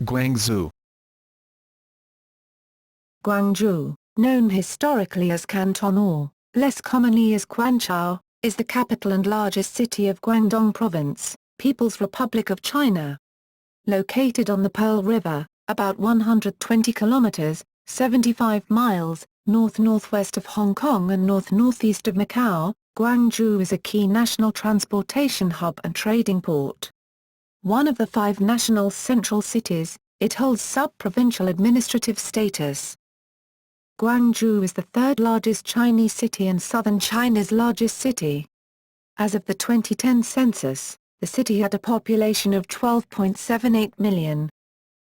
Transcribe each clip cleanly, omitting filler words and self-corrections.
Guangzhou. Guangzhou, known historically as Canton or, less commonly as Kwangchow, is the capital and largest city of Guangdong Province, People's Republic of China. Located on the Pearl River, about 120 kilometers, 75 miles, north-northwest of Hong Kong and north-northeast of Macau, Guangzhou is a key national transportation hub and trading port. One of the 5 national central cities, it holds sub-provincial administrative status. Guangzhou is the third largest Chinese city and southern China's largest city. As of the 2010 census, the city had a population of 12.78 million.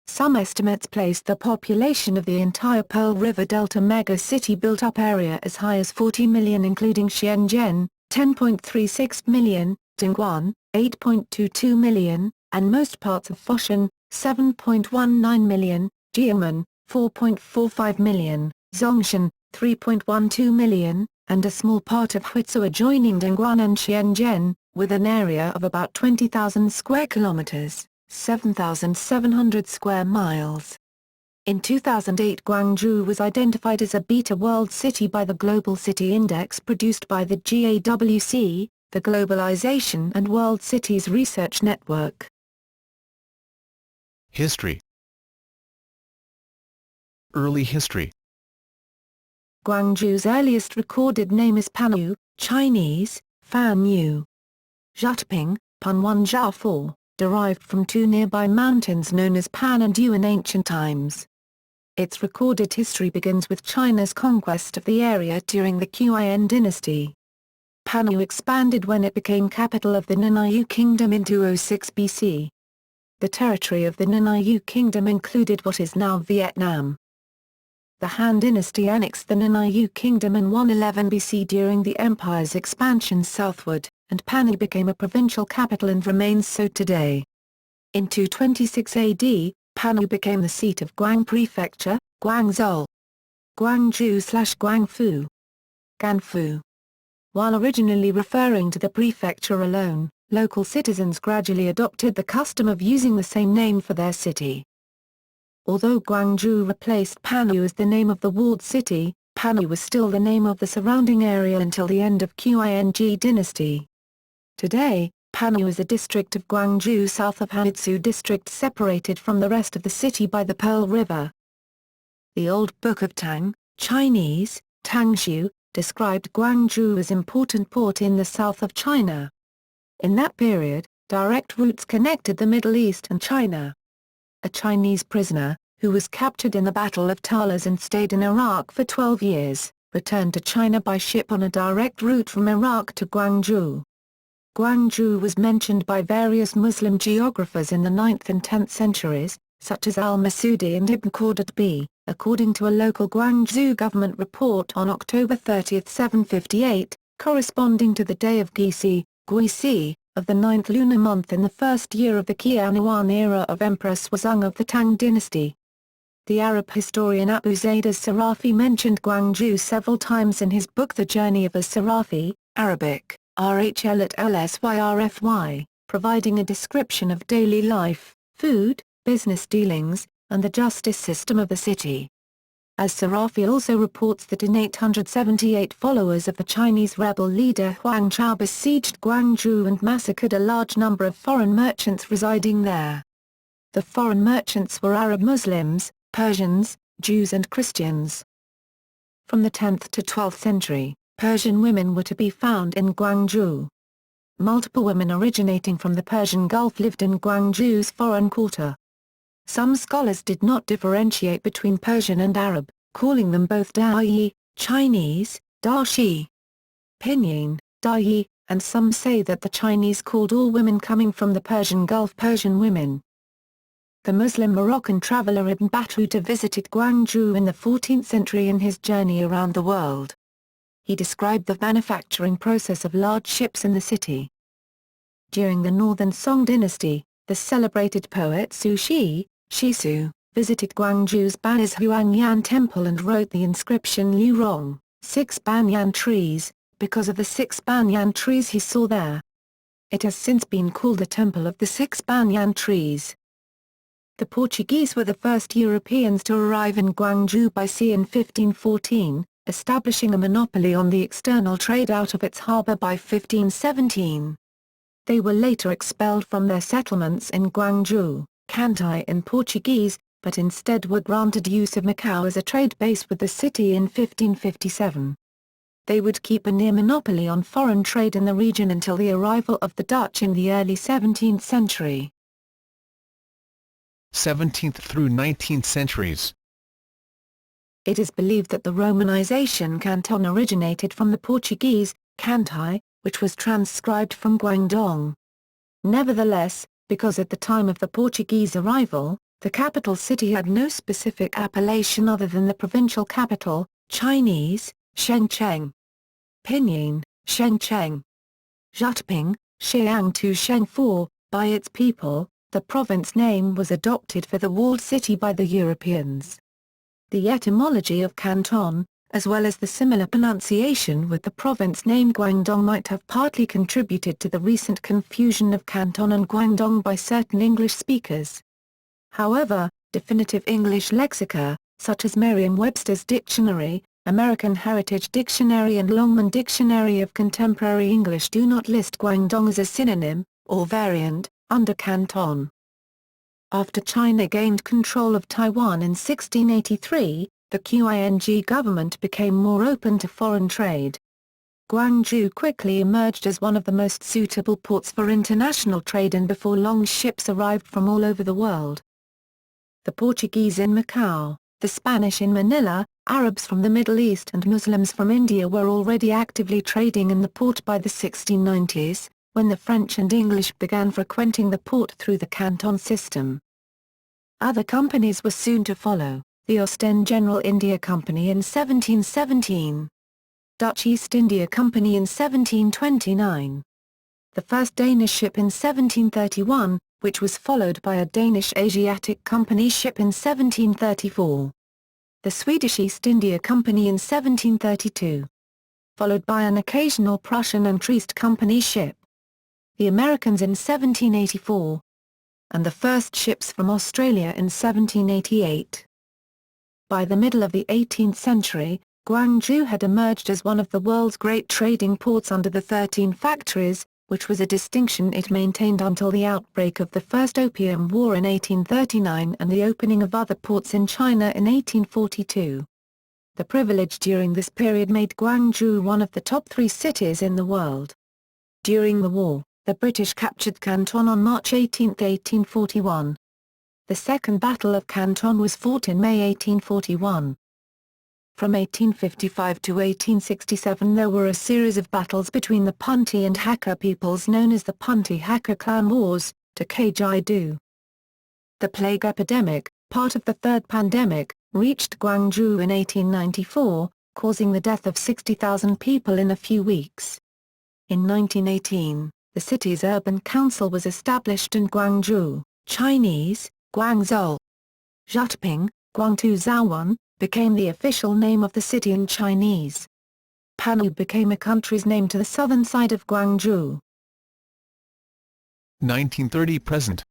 Some estimates placed the population of the entire Pearl River Delta mega-city built-up area as high as 40 million, including Shenzhen, 10.36 million, Dongguan, 8.22 million, and most parts of Foshan, 7.19 million, Jiamen, 4.45 million, Zhongshan, 3.12 million, and a small part of Huizhou adjoining Dongguan and Shenzhen, with an area of about 20,000 square kilometers, 7,700 square miles. In 2008, Guangzhou was identified as a Beta World City by the Global City Index produced by the GAWC, the Globalization and World Cities Research Network. History. Early history. Guangzhou's earliest recorded name is Panyu, Chinese, Fan Yu. Zhutping, Panwan Zhao, derived from 2 nearby mountains known as Pan and Yu in ancient times. Its recorded history begins with China's conquest of the area during the Qian dynasty. Panyu expanded when it became capital of the Nanayu Kingdom in 206 BC. The territory of the Nanayu Kingdom included what is now Vietnam. The Han dynasty annexed the Nanayu Kingdom in 111 BC during the empire's expansion southward, and Panyu became a provincial capital and remains so today. In 226 AD, Panyu became the seat of Guang Prefecture, Guangzhou, Guangzhou/Guangfu, Ganfu. While originally referring to the prefecture alone, local citizens gradually adopted the custom of using the same name for their city. Although Guangzhou replaced Panyu as the name of the walled city, Panyu was still the name of the surrounding area until the end of Qing dynasty. Today, Panyu is a district of Guangzhou south of Hanitsu District separated from the rest of the city by the Pearl River. The Old Book of Tang, Chinese, Tangshu, described Guangzhou as important port in the south of China. In that period, direct routes connected the Middle East and China. A Chinese prisoner, who was captured in the Battle of Talas and stayed in Iraq for 12 years, returned to China by ship on a direct route from Iraq to Guangzhou. Guangzhou was mentioned by various Muslim geographers in the 9th and 10th centuries, such as al-Masudi and Ibn Khaldun, according to a local Guangzhou government report on October 30, 758, corresponding to the day of Guisi, Guisi, of the 9th lunar month in the first year of the Qianuan era of Empress Wuzong of the Tang dynasty. The Arab historian Abu Zayd as-Sarafi mentioned Guangzhou several times in his book The Journey of as-Sarafi, Arabic, RHL at LSYRFY, providing a description of daily life, food, business dealings, and the justice system of the city. As-Sarafi also reports that in 878 followers of the Chinese rebel leader Kwangchow besieged Guangzhou and massacred a large number of foreign merchants residing there. The foreign merchants were Arab Muslims, Persians, Jews and Christians. From the 10th to 12th century, Persian women were to be found in Guangzhou. Multiple women originating from the Persian Gulf lived in Guangzhou's foreign quarter. Some scholars did not differentiate between Persian and Arab, calling them both Dayi, Chinese, Dashi, Pinyin, Dayi, and some say that the Chinese called all women coming from the Persian Gulf Persian women. The Muslim Moroccan traveller Ibn Battuta visited Guangzhou in the 14th century in his journey around the world. He described the manufacturing process of large ships in the city. During the Northern Song dynasty, the celebrated poet Su Shi, Shisu, visited Guangzhou's Banzhuangyan Temple and wrote the inscription Liu Rong, 6 banyan trees, because of the 6 banyan trees he saw there. It has since been called the Temple of the 6 Banyan Trees. The Portuguese were the first Europeans to arrive in Guangzhou by sea in 1514, establishing a monopoly on the external trade out of its harbour by 1517. They were later expelled from their settlements in Guangzhou, Canton in Portuguese, but instead were granted use of Macau as a trade base with the city in 1557. They would keep a near monopoly on foreign trade in the region until the arrival of the Dutch in the early 17th century. 17th through 19th centuries. It is believed that the Romanization Canton originated from the Portuguese, Canton, which was transcribed from Guangdong. Nevertheless, because at the time of the Portuguese arrival, the capital city had no specific appellation other than the provincial capital, Chinese, Shengcheng. Pinyin, Shengcheng. Zhutping, Xiangtu Shengfu, by its people, the province name was adopted for the walled city by the Europeans. The etymology of Canton, as well as the similar pronunciation with the province name Guangdong, might have partly contributed to the recent confusion of Canton and Guangdong by certain English speakers. However, definitive English lexica, such as Merriam-Webster's Dictionary, American Heritage Dictionary and Longman Dictionary of Contemporary English do not list Guangdong as a synonym, or variant, under Canton. After China gained control of Taiwan in 1683, the Qing government became more open to foreign trade. Guangzhou quickly emerged as one of the most suitable ports for international trade, and before long ships arrived from all over the world. The Portuguese in Macau, the Spanish in Manila, Arabs from the Middle East and Muslims from India were already actively trading in the port by the 1690s, when the French and English began frequenting the port through the Canton system. Other companies were soon to follow, the Ostend General India Company in 1717. Dutch East India Company in 1729. The first Danish ship in 1731, which was followed by a Danish Asiatic Company ship in 1734. The Swedish East India Company in 1732. Followed by an occasional Prussian and Trieste Company ship. The Americans in 1784. And the first ships from Australia in 1788. By the middle of the 18th century, Guangzhou had emerged as one of the world's great trading ports under the 13 factories, which was a distinction it maintained until the outbreak of the First Opium War in 1839 and the opening of other ports in China in 1842. The privilege during this period made Guangzhou one of the top 3 cities in the world. During the war, the British captured Canton on March 18, 1841. The Second Battle of Canton was fought in May 1841. From 1855 to 1867 there were a series of battles between the Punti and Hakka peoples known as the Punti-Hakka Clan Wars, to Kajaidu. The Plague Epidemic, part of the Third Pandemic, reached Guangzhou in 1894, causing the death of 60,000 people in a few weeks. In 1918, the city's urban council was established and Guangzhou, Chinese, Guangzhou, Zhutping, Guangzhou became the official name of the city in Chinese. Panwu became a country's name to the southern side of Guangzhou. 1930 present.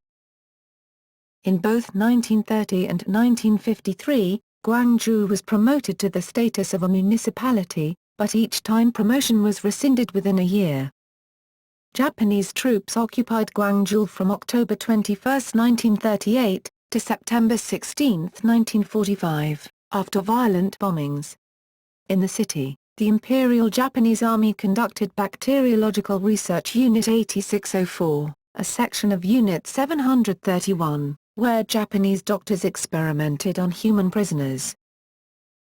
In both 1930 and 1953, Guangzhou was promoted to the status of a municipality, but each time promotion was rescinded within a year. Japanese troops occupied Guangzhou from October 21, 1938, to September 16, 1945, after violent bombings. In the city, the Imperial Japanese Army conducted Bacteriological Research Unit 8604, a section of Unit 731, where Japanese doctors experimented on human prisoners.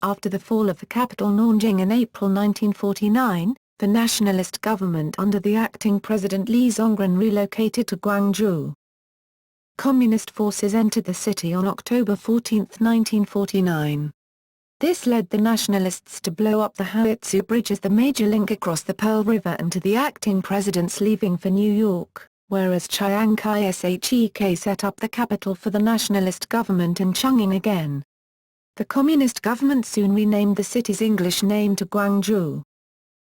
After the fall of the capital Nanjing in April 1949, the nationalist government under the acting President Li Zongren relocated to Guangzhou. Communist forces entered the city on October 14, 1949. This led the nationalists to blow up the Hoitsu Bridge as the major link across the Pearl River and to the acting presidents leaving for New York, whereas Chiang Kai-shek set up the capital for the nationalist government in Chongqing again. The communist government soon renamed the city's English name to Guangzhou.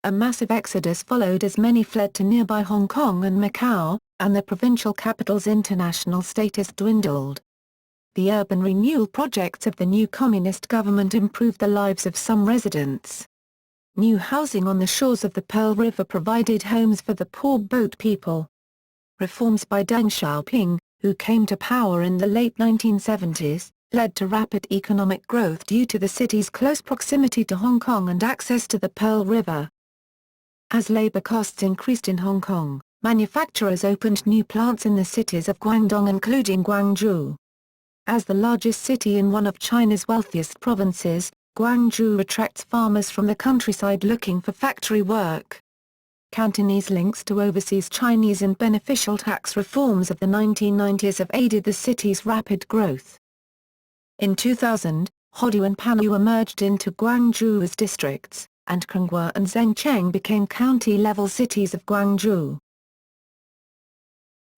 A massive exodus followed as many fled to nearby Hong Kong and Macau, and the provincial capital's international status dwindled. The urban renewal projects of the new communist government improved the lives of some residents. New housing on the shores of the Pearl River provided homes for the poor boat people. Reforms by Deng Xiaoping, who came to power in the late 1970s, led to rapid economic growth due to the city's close proximity to Hong Kong and access to the Pearl River. As labor costs increased in Hong Kong, manufacturers opened new plants in the cities of Guangdong including Guangzhou. As the largest city in one of China's wealthiest provinces, Guangzhou attracts farmers from the countryside looking for factory work. Cantonese links to overseas Chinese and beneficial tax reforms of the 1990s have aided the city's rapid growth. In 2000, Hodu and Panwu merged into Guangzhou as districts, and Kwangchow and Zhengcheng became county-level cities of Guangzhou.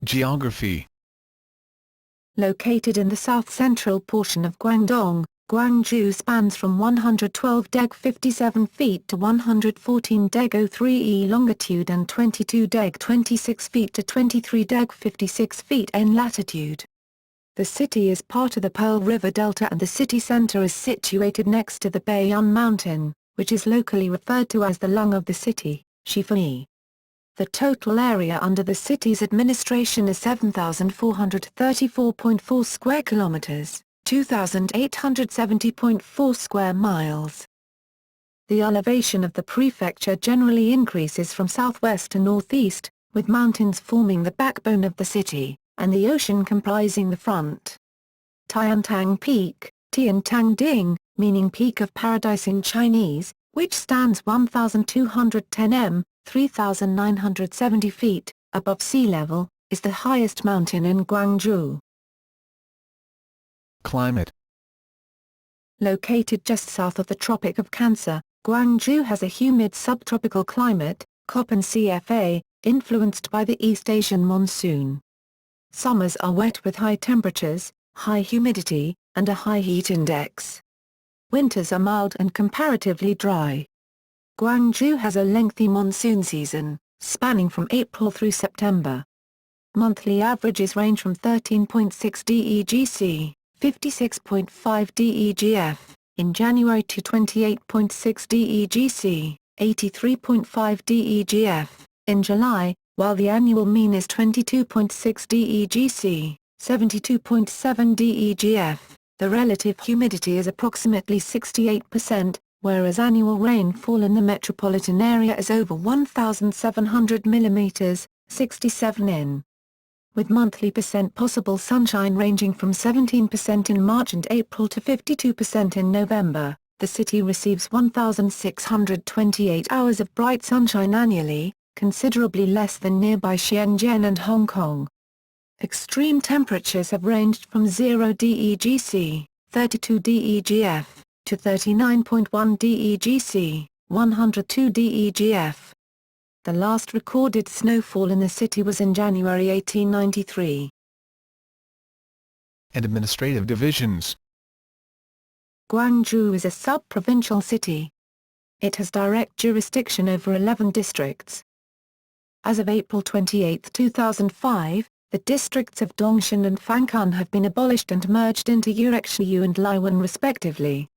Geography. Located in the south-central portion of Guangdong, Guangzhou spans from 112°57' to 114°03' longitude and 22°26' to 23°56' in latitude. The city is part of the Pearl River Delta and the city center is situated next to the Baiyun Mountain, which is locally referred to as the lung of the city, Shifei. The total area under the city's administration is 7,434.4 square kilometers, 2,870.4 square miles. The elevation of the prefecture generally increases from southwest to northeast, with mountains forming the backbone of the city, and the ocean comprising the front. Tiantang Peak, Tiantang Ding, meaning Peak of Paradise in Chinese, which stands 1,210 m, 3,970 feet, above sea level, is the highest mountain in Guangzhou. Climate. Located just south of the Tropic of Cancer, Guangzhou has a humid subtropical climate, Köppen CFA, influenced by the East Asian monsoon. Summers are wet with high temperatures, high humidity, and a high heat index. Winters are mild and comparatively dry. Guangzhou has a lengthy monsoon season, spanning from April through September. Monthly averages range from 13.6 DEGC, 56.5 DEGF, in January to 28.6 DEGC, 83.5 DEGF, in July, while the annual mean is 22.6 DEGC, 72.7 DEGF. The relative humidity is approximately 68%, whereas annual rainfall in the metropolitan area is over 1,700 mm, 67 in. With monthly possible sunshine ranging from 17% in March and April to 52% in November, the city receives 1,628 hours of bright sunshine annually, considerably less than nearby Shenzhen and Hong Kong. Extreme temperatures have ranged from 0 DEGC, 32 DEGF, to 39.1 DEGC, 102 DEGF. The last recorded snowfall in the city was in January 1893. And administrative divisions. Guangzhou is a sub-provincial city. It has direct jurisdiction over 11 districts. As of April 28, 2005, the districts of Dongshan and Fangchun have been abolished and merged into Yurexhiyu and Laiwan respectively.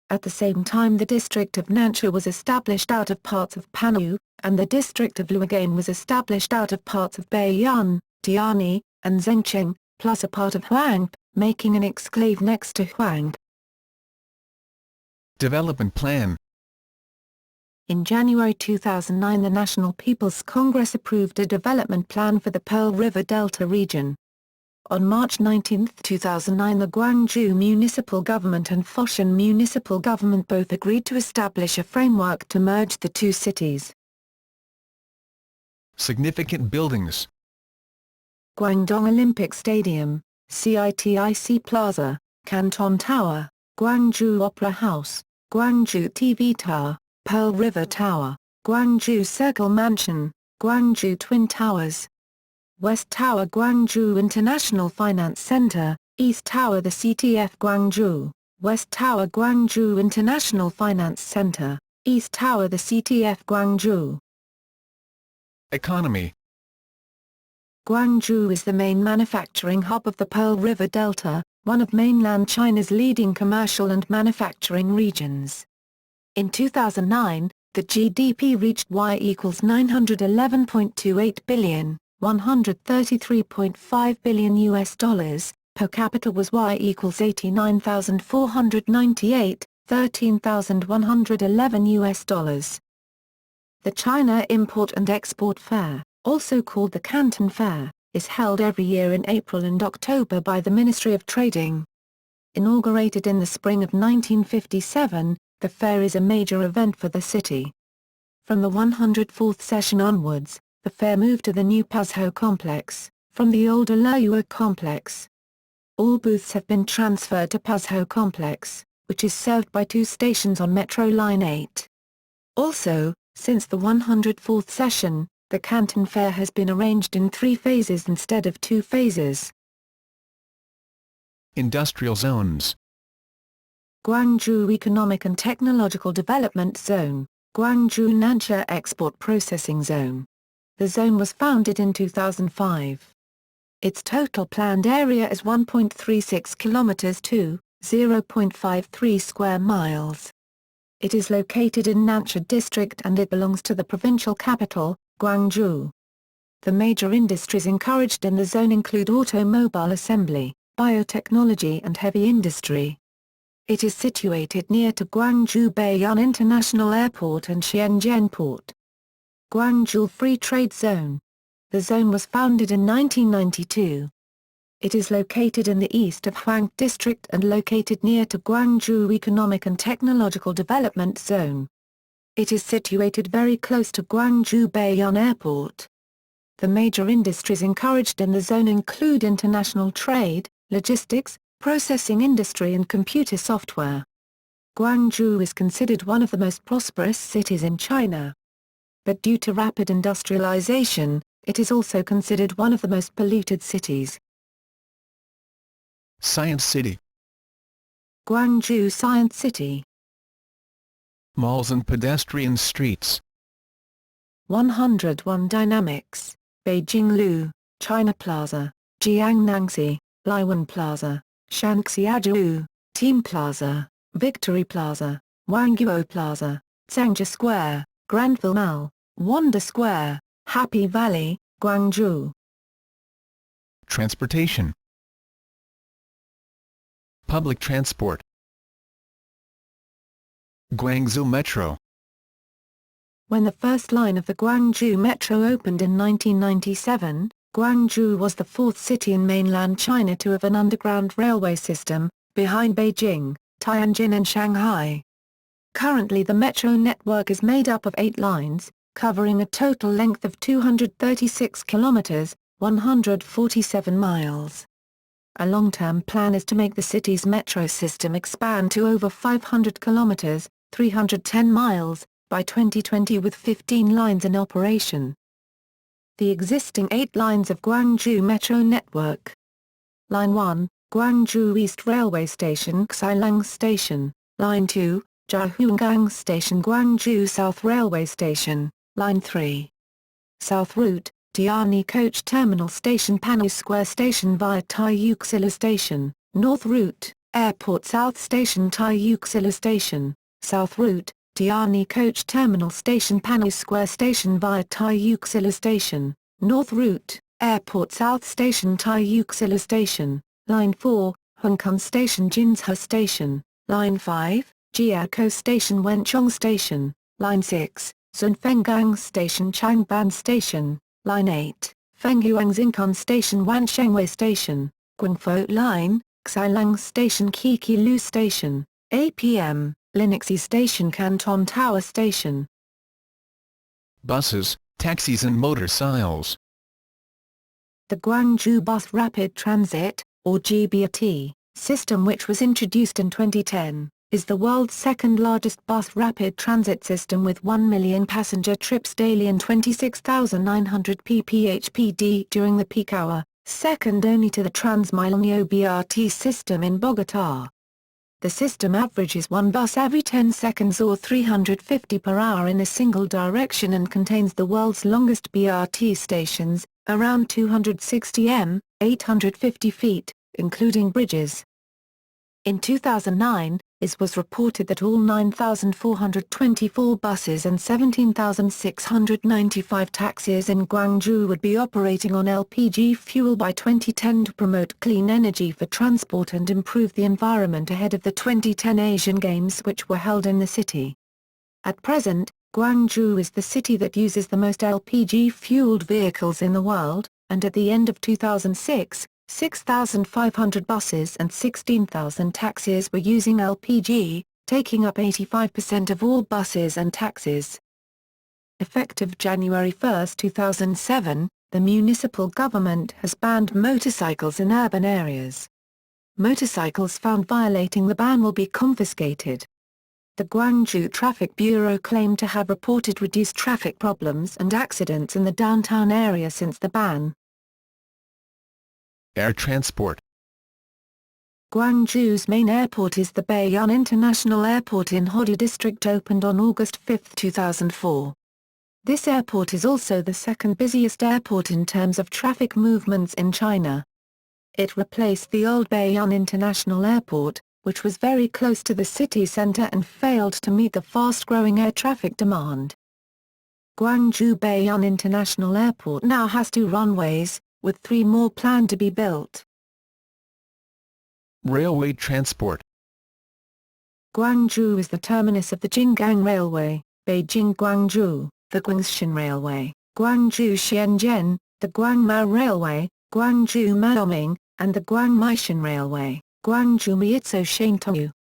At the same time the district of Nansha was established out of parts of Panwu, and the district of Luogain was established out of parts of Baiyun, Diani, and Zhengcheng, plus a part of Huangpu, making an exclave next to Huangpu. Development Plan. In January 2009 the National People's Congress approved a development plan for the Pearl River Delta region. On March 19, 2009 the Guangzhou Municipal Government and Foshan Municipal Government both agreed to establish a framework to merge the two cities. Significant buildings. Guangdong Olympic Stadium, CITIC Plaza, Canton Tower, Guangzhou Opera House, Guangzhou TV Tower, Pearl River Tower, Guangzhou Circle Mansion, Guangzhou Twin Towers. West Tower Guangzhou International Finance Center, East Tower the CTF Guangzhou, West Tower Guangzhou International Finance Center, East Tower the CTF Guangzhou. Economy. Guangzhou is the main manufacturing hub of the Pearl River Delta, one of mainland China's leading commercial and manufacturing regions. In 2009, the GDP reached Y equals 911.28 billion, $133.5 billion US, per capita was Y equals 89,498, $13,111 US. The China Import and Export Fair, also called the Canton Fair, is held every year in April and October by the Ministry of Trading. Inaugurated in the spring of 1957, the fair is a major event for the city. From the 104th session onwards, the fair moved to the new Puzhou complex, from the older Leyua complex. All booths have been transferred to Puzhou complex, which is served by 2 stations on Metro Line 8. Also, since the 104th session, the Canton Fair has been arranged in 3 phases instead of 2 phases. Industrial zones. Guangzhou Economic and Technological Development Zone, Guangzhou Nansha Export Processing Zone. The zone was founded in 2005. Its total planned area is 1.36 kilometers to 0.53 square miles. It is located in Nansha district and it belongs to the provincial capital, Guangzhou. The major industries encouraged in the zone include automobile assembly, biotechnology and heavy industry. It is situated near to Guangzhou Baiyun International Airport and Shenzhen Port. Guangzhou Free Trade Zone. The zone was founded in 1992. It is located in the east of Huang District and located near to Guangzhou Economic and Technological Development Zone. It is situated very close to Guangzhou Baiyun Airport. The major industries encouraged in the zone include international trade, logistics, processing industry and computer software. Guangzhou is considered one of the most prosperous cities in China. But due to rapid industrialization, it is also considered one of the most polluted cities. Science City. Guangzhou Science City. Malls and pedestrian streets. 101 Dynamics, Beijing Lu, China Plaza, Jiangnangxi, Laiwan Plaza, Shanxiajiu, Team Plaza, Victory Plaza, Wangguo Plaza, Zhangji Square, Granville Mall, Wanda Square, Happy Valley, Guangzhou. Transportation. Public transport. Guangzhou Metro. When the first line of the Guangzhou Metro opened in 1997, Guangzhou was the 4th city in mainland China to have an underground railway system, behind Beijing, Tianjin and Shanghai. Currently the metro network is made up of 8 lines, covering a total length of 236 kilometers, 147 miles. A long-term plan is to make the city's metro system expand to over 500 kilometers, 310 miles, by 2020 with 15 lines in operation. The existing 8 lines of Guangzhou Metro network. Line 1, Guangzhou East Railway Station Xilang Station, Line 2, Jiahuangang Station Guangzhou South Railway Station, Line 3. South Route, Diani Coach Terminal Station Panay Square Station via Taiyuxilu Station, North Route, Airport South Station Taiyuxilu Station, South Route, Diani Coach Terminal Station Panay Square Station via Taiyuxilu Station, North Route, Airport South Station Taiyuxilu Station, Line 4, Huangkong Station Jinshe Station, Line 5, Jiakou Station Wenchong Station, Line 6, Zunfenggang Station Changban Station, Line 8, Fenghuang Xinkon Station Wanshengwei Station, Guangfo Line, Xilang Station Qiqilu Station, APM, Linuxi Station Canton Tower Station. Buses, taxis and motorcycles. The Guangzhou Bus Rapid Transit, or GBT, system which was introduced in 2010, is the world's second-largest bus rapid transit system with 1 million passenger trips daily and 26,900 ppphpd during the peak hour, second only to the Transmilenio BRT system in Bogotá. The system averages 1 bus every 10 seconds or 350 per hour in a single direction and contains the world's longest BRT stations, around 260 m, 850 feet, including bridges. In 2009, it was reported that all 9,424 buses and 17,695 taxis in Guangzhou would be operating on LPG fuel by 2010 to promote clean energy for transport and improve the environment ahead of the 2010 Asian Games, which were held in the city. At present, Guangzhou is the city that uses the most LPG-fueled vehicles in the world, and at the end of 2006, 6,500 buses and 16,000 taxis were using LPG, taking up 85% of all buses and taxis. Effective January 1, 2007, the municipal government has banned motorcycles in urban areas. Motorcycles found violating the ban will be confiscated. The Guangzhou Traffic Bureau claimed to have reported reduced traffic problems and accidents in the downtown area since the ban. Air transport. Guangzhou's main airport is the Baiyun International Airport in Hodi District, opened on August 5, 2004. This airport is also the second busiest airport in terms of traffic movements in China. It replaced the old Baiyun International Airport, which was very close to the city center and failed to meet the fast-growing air traffic demand. Guangzhou Baiyun International Airport now has 2 runways, with 3 more planned to be built. Railway transport. Guangzhou is the terminus of the Jinggang Railway, Beijing-Guangzhou, the Guangxin Railway, Guangzhou-Shenzhen, the Guangmao Railway, Guangzhou-Maoming, and the Guangmeishan Railway, Guangzhou-Meizhou-Shantou.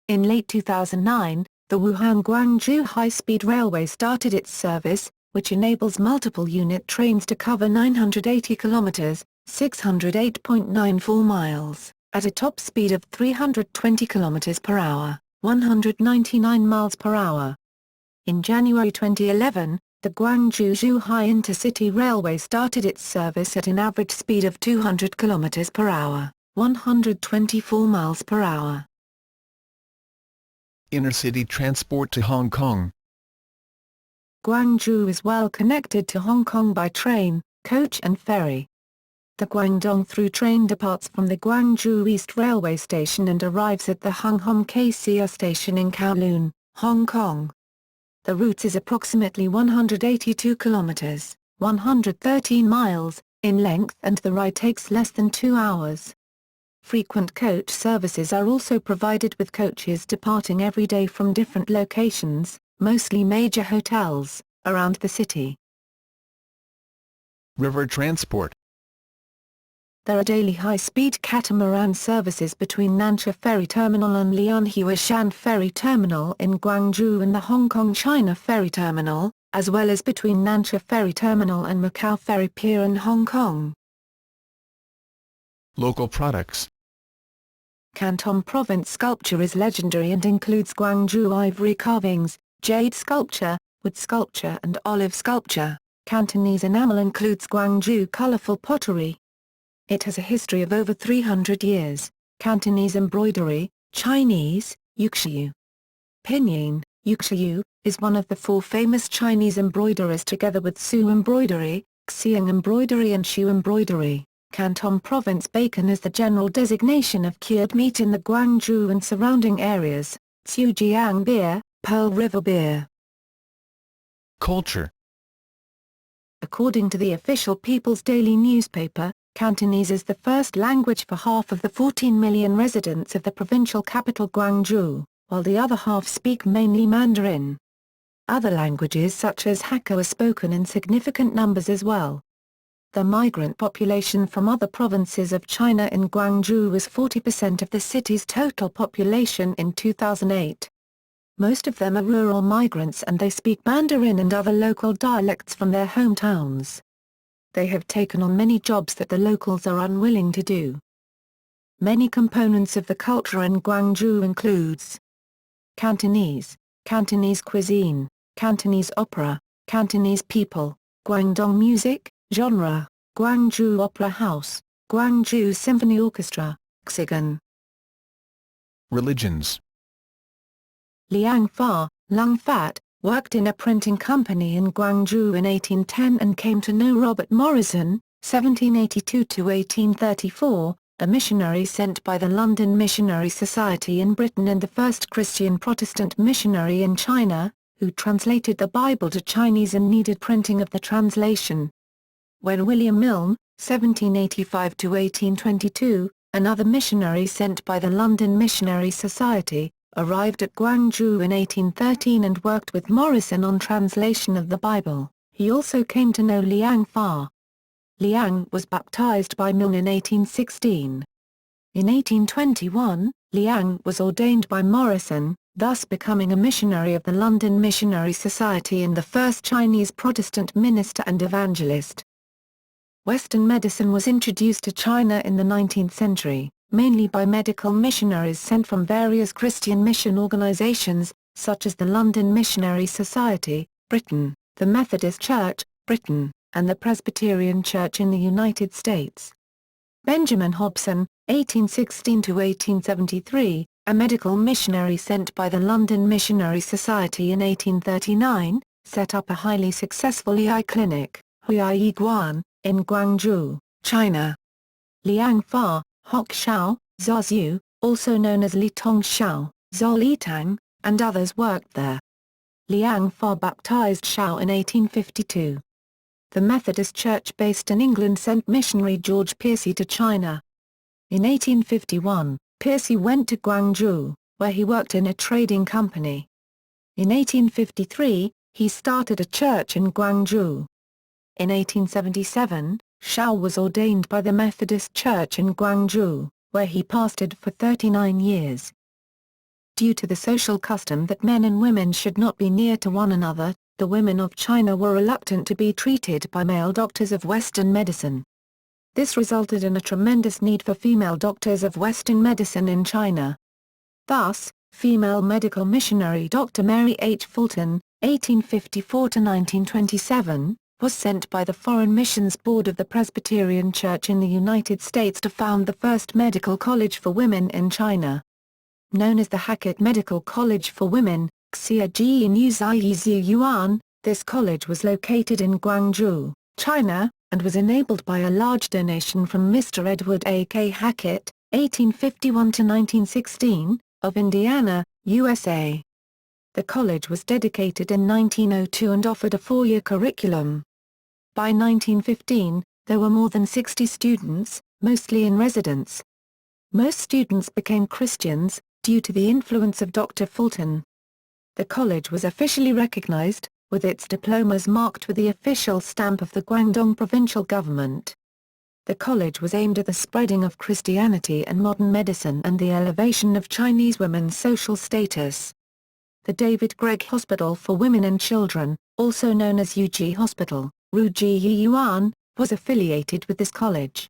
In late 2009, the Wuhan-Guangzhou high-speed railway started its service, which enables multiple unit trains to cover 980 kilometers, 608.94 miles, at a top speed of 320 kilometers per hour, 199 miles per hour. In January 2011, the Guangzhou-Zhuhai Intercity Railway started its service at an average speed of 200 kilometers per hour, 124 miles per hour. Intercity transport to Hong Kong. Guangzhou is well connected to Hong Kong by train, coach and ferry. The Guangdong through train departs from the Guangzhou East Railway Station and arrives at the Hung Hom KCR station in Kowloon, Hong Kong. The route is approximately 182 kilometers, 113 miles, in length, and the ride takes less than 2 hours. Frequent coach services are also provided, with coaches departing every day from different locations, mostly major hotels, around the city. River transport. There are daily high-speed catamaran services between Nansha Ferry Terminal and Lianhuashan Ferry Terminal in Guangzhou and the Hong Kong China Ferry Terminal, as well as between Nansha Ferry Terminal and Macau Ferry Pier in Hong Kong. Local products. Canton Province sculpture is legendary and includes Guangzhou ivory carvings, jade sculpture, wood sculpture and olive sculpture. Cantonese enamel includes Guangzhou colorful pottery. It has a history of over 300 years. Cantonese embroidery, Chinese, yuxiu. Pinyin, yuxiu, is one of the 4 famous Chinese embroiderers together with Su embroidery, Xiang embroidery and Shu embroidery. Canton Province bacon is the general designation of cured meat in the Guangzhou and surrounding areas. Zhujiang beer, Pearl River beer. Culture. According to the official People's Daily newspaper, Cantonese is the first language for half of the 14 million residents of the provincial capital Guangzhou, while the other half speak mainly Mandarin. Other languages such as Hakka are spoken in significant numbers as well. The migrant population from other provinces of China in Guangzhou was 40% of the city's total population in 2008. Most of them are rural migrants and they speak Mandarin and other local dialects from their hometowns. They have taken on many jobs that the locals are unwilling to do. Many components of the culture in Guangzhou includes Cantonese, Cantonese cuisine, Cantonese opera, Cantonese people, Guangdong music, genre, Guangzhou Opera House, Guangzhou Symphony Orchestra, Xigan. Religions. Liang Fa, Lung Fat, worked in a printing company in Guangzhou in 1810 and came to know Robert Morrison, 1782–1834, a missionary sent by the London Missionary Society in Britain and the first Christian Protestant missionary in China, who translated the Bible to Chinese and needed printing of the translation. When William Milne, 1785–1822, another missionary sent by the London Missionary Society, arrived at Guangzhou in 1813 and worked with Morrison on translation of the Bible, he also came to know Liang Fa. Liang was baptized by Milne in 1816. In 1821, Liang was ordained by Morrison, thus becoming a missionary of the London Missionary Society and the first Chinese Protestant minister and evangelist. Western medicine was introduced to China in the 19th century, mainly by medical missionaries sent from various Christian mission organizations, such as the London Missionary Society, Britain, the Methodist Church, Britain, and the Presbyterian Church in the United States. Benjamin Hobson, 1816–1873, a medical missionary sent by the London Missionary Society in 1839, set up a highly successful EI clinic, Huai Guan, in Guangzhou, China. Liang Fa, Kwangchow, Zhu, also known as Li Tongxiao, Zhou Litang, and others worked there. Liang Fa baptized Xiao in 1852. The Methodist Church based in England sent missionary George Piercy to China. In 1851, Piercy went to Guangzhou, where he worked in a trading company. In 1853, he started a church in Guangzhou. In 1877, Xiao was ordained by the Methodist Church in Guangzhou, where he pastored for 39 years. Due to the social custom that men and women should not be near to one another, the women of China were reluctant to be treated by male doctors of Western medicine. This resulted in a tremendous need for female doctors of Western medicine in China. Thus, female medical missionary Dr. Mary H. Fulton, 1854–1927, was sent by the Foreign Missions Board of the Presbyterian Church in the United States to found the first medical college for women in China. Known as the Hackett Medical College for Women, Xia this college was located in Guangzhou, China, and was enabled by a large donation from Mr. Edward A. K. Hackett, 1851–1916, of Indiana, USA. The college was dedicated in 1902 and offered a 4-year curriculum. By 1915, there were more than 60 students, mostly in residence. Most students became Christians, due to the influence of Dr. Fulton. The college was officially recognized, with its diplomas marked with the official stamp of the Guangdong provincial government. The college was aimed at the spreading of Christianity and modern medicine and the elevation of Chinese women's social status. The David Greig Hospital for Women and Children, also known as UG Hospital, Ruji Yuan, was affiliated with this college.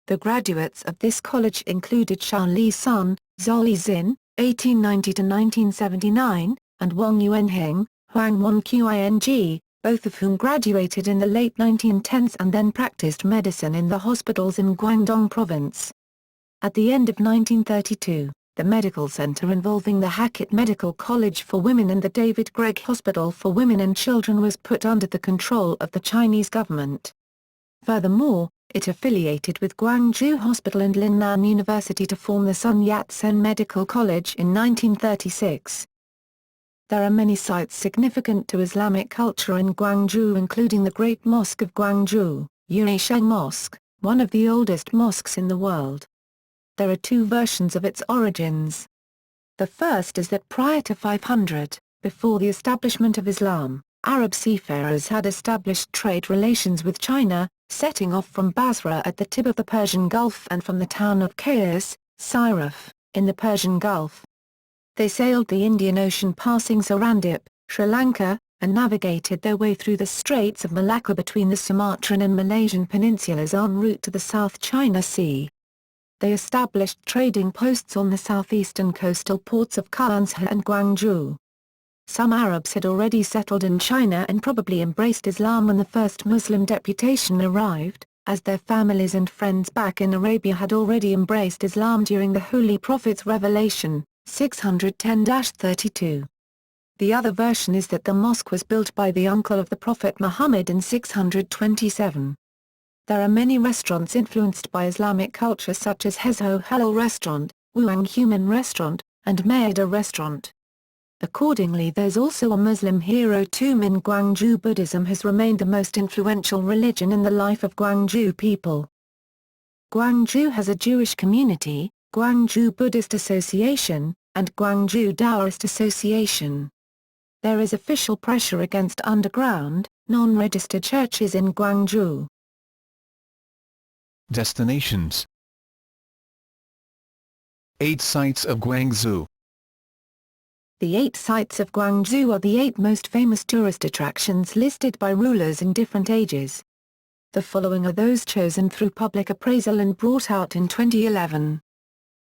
The graduates of this college included Xiao Li Sun, Zhou Lizin, 1890–1979, and Wang Yuanheng, Huang Wanqing, both of whom graduated in the late 1910s and then practiced medicine in the hospitals in Guangdong province. At the end of 1932, the medical center involving the Hackett Medical College for Women and the David Greig Hospital for Women and Children was put under the control of the Chinese government. Furthermore, it affiliated with Guangzhou Hospital and Linnan University to form the Sun Yat-sen Medical College in 1936. There are many sites significant to Islamic culture in Guangzhou, including the Great Mosque of Guangzhou, Yuesheng Mosque, one of the oldest mosques in the world. There are two versions of its origins. The first is that prior to 500, before the establishment of Islam, Arab seafarers had established trade relations with China, setting off from Basra at the tip of the Persian Gulf and from the town of Kayas, Siraf, in the Persian Gulf. They sailed the Indian Ocean passing Sarandip, Sri Lanka, and navigated their way through the Straits of Malacca between the Sumatran and Malaysian peninsulas en route to the South China Sea. They established trading posts on the southeastern coastal ports of Quanzhou and Guangzhou. Some Arabs had already settled in China and probably embraced Islam when the first Muslim deputation arrived, as their families and friends back in Arabia had already embraced Islam during the Holy Prophet's revelation, 610-32. The other version is that the mosque was built by the uncle of the Prophet Muhammad in 627. There are many restaurants influenced by Islamic culture such as Hezho Halal Restaurant, Wuang Human Restaurant, and Maeda Restaurant. Accordingly, there's also a Muslim hero tomb in Guangzhou. Buddhism has remained the most influential religion in the life of Guangzhou people. Guangzhou has a Jewish community, Guangzhou Buddhist Association, and Guangzhou Taoist Association. There is official pressure against underground, non-registered churches in Guangzhou. Destinations. 8 sites of Guangzhou. The 8 sites of Guangzhou are the 8 most famous tourist attractions listed by rulers in different ages. The following are those chosen through public appraisal and brought out in 2011.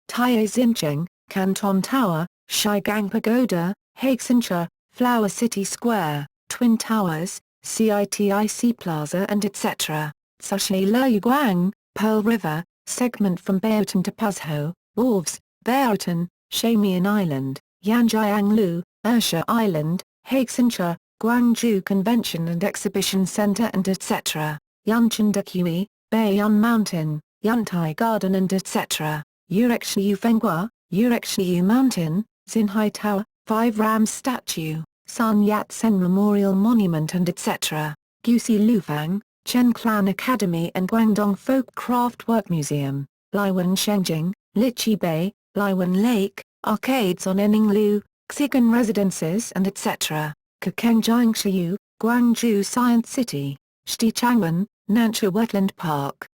Taiyue Xincheng, Canton Tower, Shigang Pagoda, Hexincha, Flower City Square, Twin Towers, CITIC Plaza and etc. Sushi Guang, Pearl River, segment from Baotan to Puzhou, Wharves, Baotan, Shamian Island, Yanjianglu, Ersha Island, Hexincha, Guangzhou Convention and Exhibition Center and etc. Yanchanda-Kui, Baiyun Mountain, Yuntai Garden and etc. Yurekshiyu Fenghua, Yurekshiyu Mountain, Xinhai Tower, 5 Rams Statue, Sun Yat-sen Memorial Monument and etc. Gusi Lufang, Chenclan Academy and Guangdong Folk Craft Work Museum, Laiwan Shengjing, Lichi Bay, Laiwan Lake, Arcades on Eninglu, Xigan Residences and etc. Kakengjiangshiyu, Guangzhou Science City, Shichangwan, Nansha Wetland Park.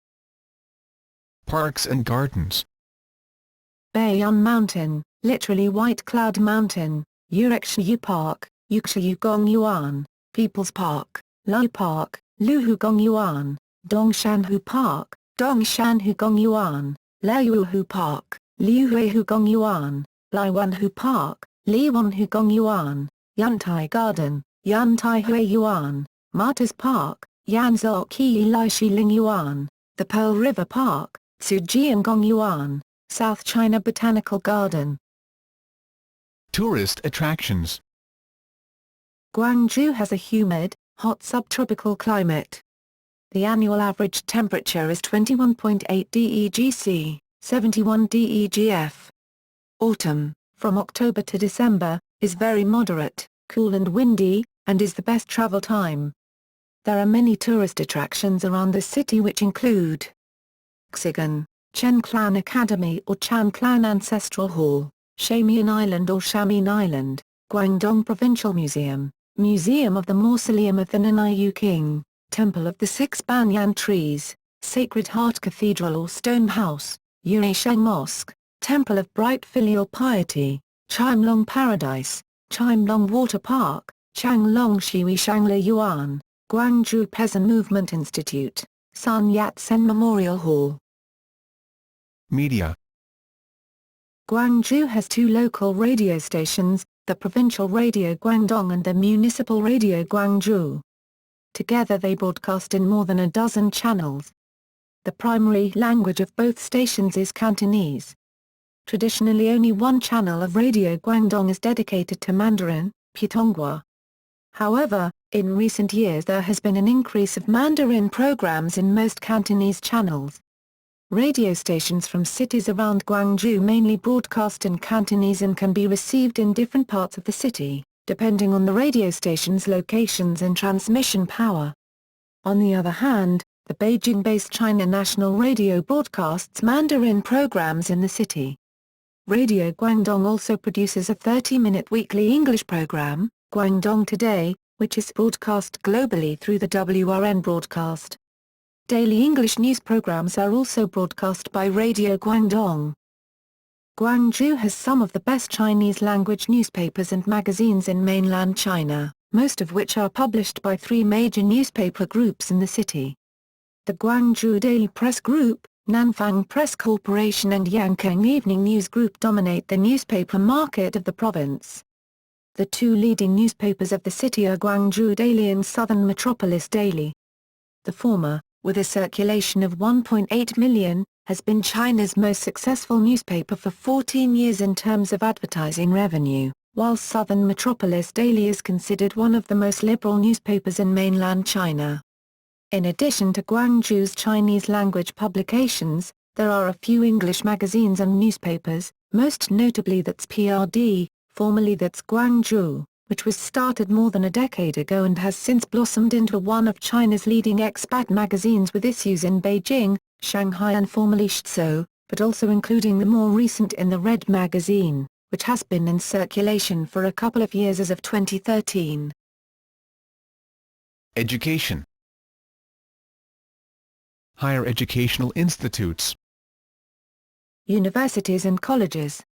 Parks and gardens. Baiyun Mountain, literally White Cloud Mountain, Yurekshiyu Park, Yukshiyu Gongyuan, People's Park, Lu Park, Luhu Gongyuan, Dongshanhu Park, Dongshanhu Gongyuan, Liuhu Park, Liuhuihu Gongyuan, Laiwanhu Park, Liwanhu Gongyuan, Yuntai Garden, Yuntai Huiyuan, Martyrs Park, Yanzhou Laishi Lingyuan, the Pearl River Park, Sujian Gongyuan, South China Botanical Garden. Tourist attractions. Guangzhou has a humid, hot subtropical climate. The annual average temperature is 21.8 DEGC, 71 DEGF. Autumn, from October to December, is very moderate, cool and windy, and is the best travel time. There are many tourist attractions around the city which include Xigan, Chenclan Academy or Chanclan Ancestral Hall, Shamian Island or Shamin Island, Guangdong Provincial Museum, Museum of the Mausoleum of the Nanayu King, Temple of the 6 Banyan Trees, Sacred Heart Cathedral or Stone House, Yuesheng Mosque, Temple of Bright Filial Piety, Chimelong Paradise, Chimelong Water Park, Changlong Shui Shangla Yuan, Guangzhou Peasant Movement Institute, Sun Yat-sen Memorial Hall. Media. Guangzhou has 2 local radio stations, the Provincial Radio Guangdong and the Municipal Radio Guangzhou. Together they broadcast in more than a dozen channels. The primary language of both stations is Cantonese. Traditionally only one channel of Radio Guangdong is dedicated to Mandarin, Putonghua. However, in recent years there has been an increase of Mandarin programs in most Cantonese channels. Radio stations from cities around Guangzhou mainly broadcast in Cantonese and can be received in different parts of the city, depending on the radio station's locations and transmission power. On the other hand, the Beijing-based China National Radio broadcasts Mandarin programs in the city. Radio Guangdong also produces a 30-minute weekly English program, Guangdong Today, which is broadcast globally through the WRN broadcast. Daily English news programs are also broadcast by Radio Guangdong. Guangzhou has some of the best Chinese-language newspapers and magazines in mainland China, most of which are published by 3 major newspaper groups in the city. The Guangzhou Daily Press Group, Nanfang Press Corporation and Yankang Evening News Group dominate the newspaper market of the province. The 2 leading newspapers of the city are Guangzhou Daily and Southern Metropolis Daily. The former, with a circulation of 1.8 million, has been China's most successful newspaper for 14 years in terms of advertising revenue, while Southern Metropolis Daily is considered one of the most liberal newspapers in mainland China. In addition to Guangzhou's Chinese-language publications, there are a few English magazines and newspapers, most notably That's PRD, formerly That's Guangzhou, which was started more than a decade ago and has since blossomed into one of China's leading expat magazines with issues in Beijing, Shanghai and formerly Shizhou, but also including the more recent In the Red magazine, which has been in circulation for a couple of years as of 2013. Education. Higher educational institutes. Universities and colleges.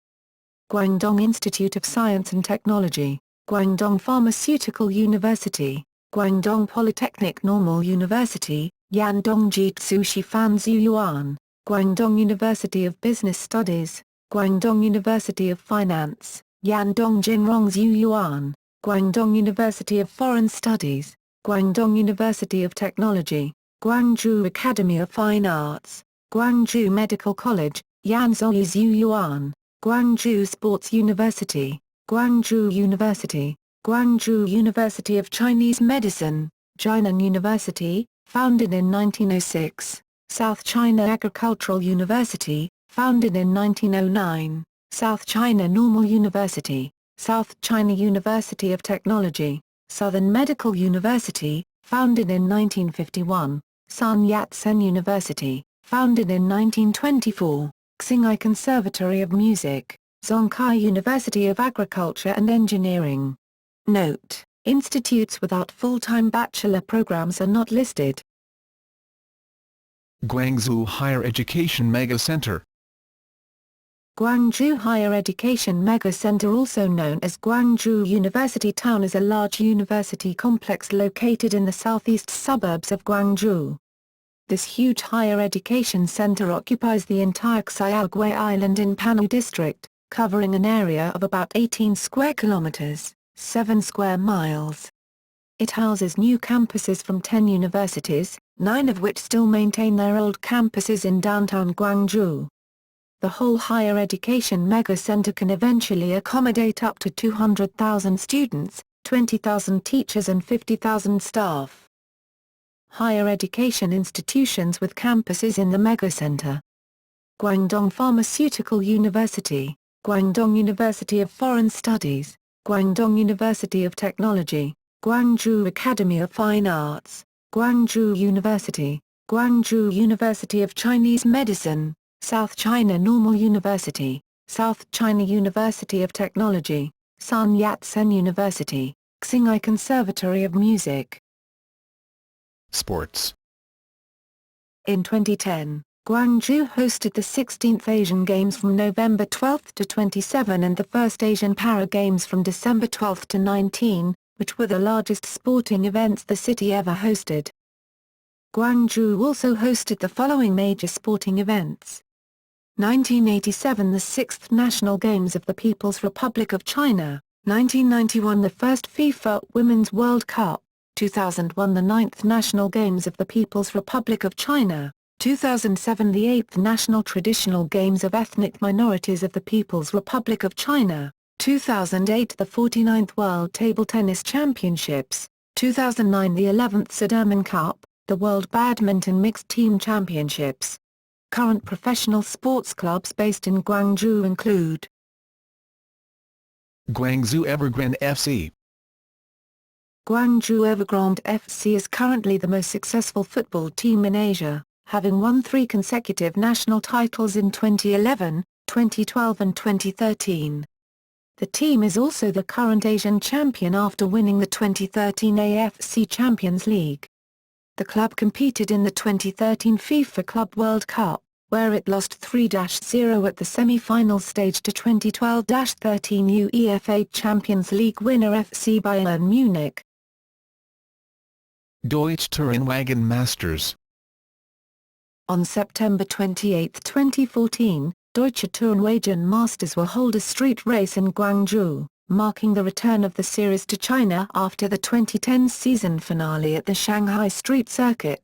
Guangdong Institute of Science and Technology, Guangdong Pharmaceutical University, Guangdong Polytechnic Normal University, Yandong Jitsu Shifan Ziyuan, Guangdong University of Business Studies, Guangdong University of Finance, Yandong Jinrong Ziyuan, Guangdong University of Foreign Studies, Guangdong University of Technology, Guangzhou Academy of Fine Arts, Guangzhou Medical College, Yanzhou Ziyuan, Guangzhou Sports University, Guangzhou University, Guangzhou University of Chinese Medicine, Jinan University, founded in 1906, South China Agricultural University, founded in 1909, South China Normal University, South China University of Technology, Southern Medical University, founded in 1951, Sun Yat-sen University, founded in 1924, Xinghai Conservatory of Music, Zhongkai University of Agriculture and Engineering. Note: institutes without full-time bachelor programs are not listed. Guangzhou Higher Education Mega Center. Guangzhou Higher Education Mega Center, also known as Guangzhou University Town, is a large university complex located in the southeast suburbs of Guangzhou. This huge higher education center occupies the entire Xiaogui Island in Panwu District, covering an area of about 18 square kilometers, 7 square miles. It houses new campuses from 10 universities, 9 of which still maintain their old campuses in downtown Guangzhou. The whole higher education mega center can eventually accommodate up to 200,000 students, 20,000 teachers and 50,000 staff. Higher education institutions with campuses in the mega center. Guangdong Pharmaceutical University, Guangdong University of Foreign Studies, Guangdong University of Technology, Guangzhou Academy of Fine Arts, Guangzhou University, Guangzhou University of Chinese Medicine, South China Normal University, South China University of Technology, Sun Yat-sen University, Xinghai Conservatory of Music. Sports. In 2010, Guangzhou hosted the 16th Asian Games from November 12 to 27 and the first Asian Para Games from December 12 to 19, which were the largest sporting events the city ever hosted. Guangzhou also hosted the following major sporting events. 1987 the 6th National Games of the People's Republic of China, 1991 the first FIFA Women's World Cup, 2001 the 9th National Games of the People's Republic of China, 2007 the 8th National Traditional Games of Ethnic Minorities of the People's Republic of China, 2008 the 49th World Table Tennis Championships, 2009 the 11th Sudirman Cup, the World Badminton Mixed Team Championships. Current professional sports clubs based in Guangzhou include Guangzhou Evergrande FC. Guangzhou Evergrande FC is currently the most successful football team in Asia, having won 3 consecutive national titles in 2011, 2012 and 2013. The team is also the current Asian champion after winning the 2013 AFC Champions League. The club competed in the 2013 FIFA Club World Cup, where it lost 3-0 at the semi-final stage to 2012-13 UEFA Champions League winner FC Bayern Munich. Deutsche Tourenwagen Masters. On September 28, 2014, Deutsche Tourenwagen Masters will hold a street race in Guangzhou, marking the return of the series to China after the 2010 season finale at the Shanghai Street Circuit.